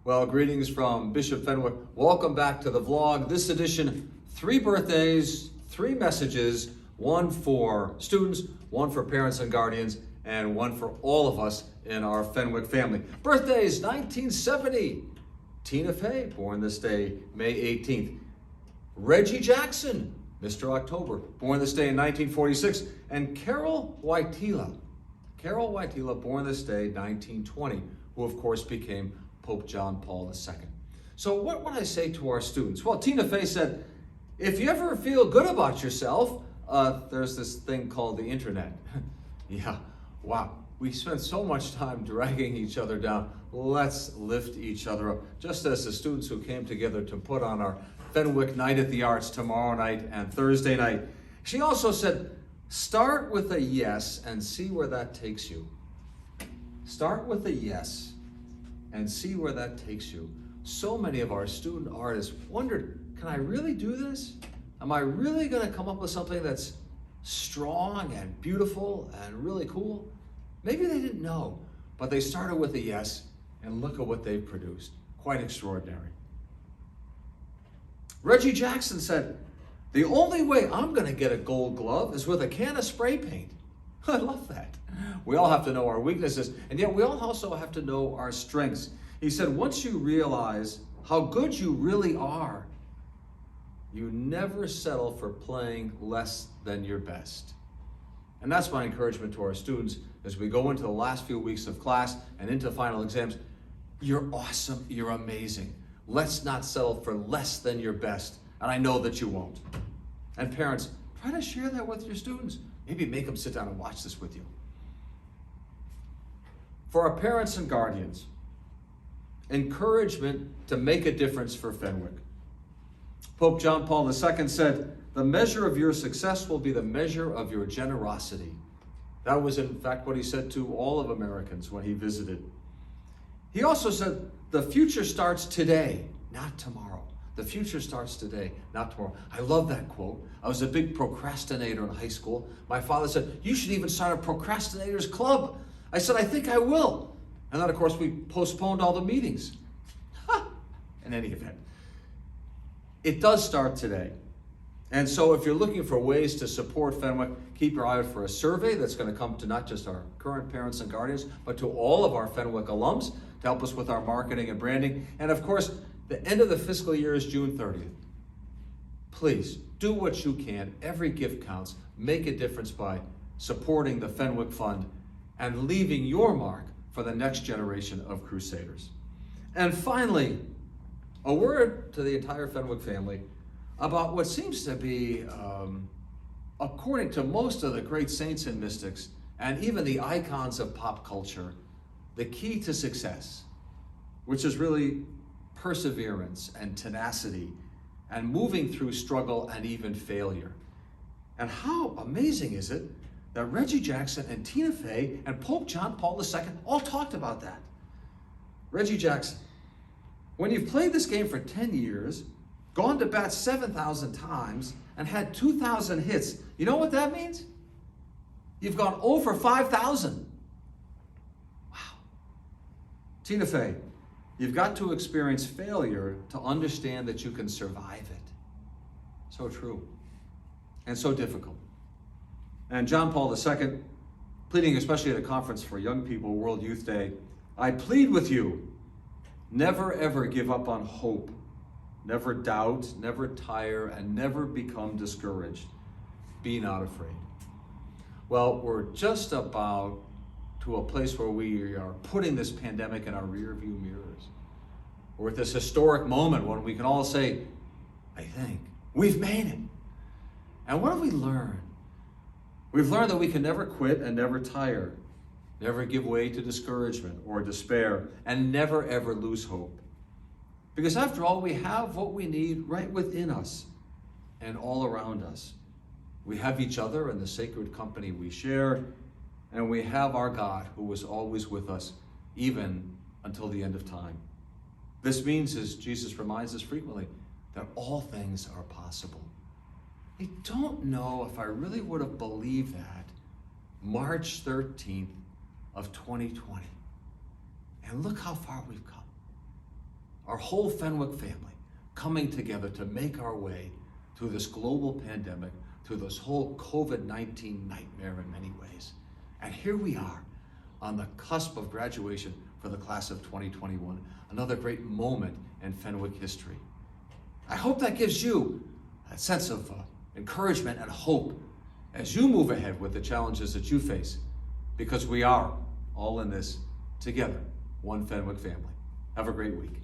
Well, greetings from Bishop Fenwick. Welcome back to the vlog. This edition, 3 birthdays, 3 messages, one for students, one for parents and guardians, and one for all of us in our Fenwick family. Birthdays, 1970. Tina Fey, born this day, May 18th. Reggie Jackson, Mr. October, born this day in 1946. And Carol Wojtyla, born this day, 1920, who of course became Pope John Paul II. So what would I say to our students? Well, Tina Fey said, if you ever feel good about yourself, there's this thing called the internet. Yeah, wow. We spend so much time dragging each other down. Let's lift each other up. Just as the students who came together to put on our Fenwick Night at the Arts tomorrow night and Thursday night. She also said, start with a yes and see where that takes you. Start with a yes and see where that takes you. So many of our student artists wondered, can I really do this? Am I really going to come up with something that's strong and beautiful and really cool? Maybe they didn't know, but they started with a yes, and look at what they've produced. Quite extraordinary. Reggie Jackson said, the only way I'm going to get a gold glove is with a can of spray paint. I love that. We all have to know our weaknesses, and yet we all also have to know our strengths. He said, once you realize how good you really are, you never settle for playing less than your best. And that's my encouragement to our students as we go into the last few weeks of class and into final exams. You're awesome, you're amazing. Let's not settle for less than your best, and I know that you won't. And parents, try to share that with your students. Maybe make them sit down and watch this with you. For our parents and guardians, encouragement to make a difference for Fenwick. Pope John Paul II said, the measure of your success will be the measure of your generosity. That was in fact what he said to all of Americans when he visited. He also said, the future starts today, not tomorrow. The future starts today, not tomorrow. I love that quote. I was a big procrastinator in high school. My father said, you should even start a procrastinators club. I said, I think I will. And then of course we postponed all the meetings. In any event, it does start today. And so if you're looking for ways to support Fenwick, keep your eye out for a survey that's going to come to not just our current parents and guardians, but to all of our Fenwick alums to help us with our marketing and branding. And of course, the end of the fiscal year is June 30th. Please do what you can. Every gift counts. Make a difference by supporting the Fenwick Fund and leaving your mark for the next generation of Crusaders. And finally, a word to the entire Fenwick family about what seems to be, according to most of the great saints and mystics, and even the icons of pop culture, the key to success, which is really perseverance and tenacity and moving through struggle and even failure. And how amazing is it that Reggie Jackson and Tina Fey and Pope John Paul II all talked about that. Reggie Jackson, when you've played this game for 10 years, gone to bat 7,000 times, and had 2,000 hits, you know what that means? You've gone over 5,000. Wow. Tina Fey, you've got to experience failure to understand that you can survive it. So true. And so difficult. And John Paul II, pleading especially at a conference for young people, World Youth Day, I plead with you, never ever give up on hope. Never doubt, never tire, and never become discouraged. Be not afraid. Well, we're just about to a place where we are putting this pandemic in our rearview mirrors. We're at this historic moment when we can all say, I think, we've made it. And what have we learned? We've learned that we can never quit and never tire, never give way to discouragement or despair, and never ever lose hope. Because after all, we have what we need right within us and all around us. We have each other and the sacred company we share, and we have our God who is always with us, even until the end of time. This means, as Jesus reminds us frequently, that all things are possible. I don't know if I really would have believed that March 13th of 2020. And look how far we've come. our whole Fenwick family, coming together to make our way through this global pandemic, through this whole COVID-19 nightmare in many ways. And here we are on the cusp of graduation for the class of 2021, another great moment in Fenwick history. I hope that gives you a sense of encouragement and hope as you move ahead with the challenges that you face, because we are all in this together, one Fenwick family. Have a great week.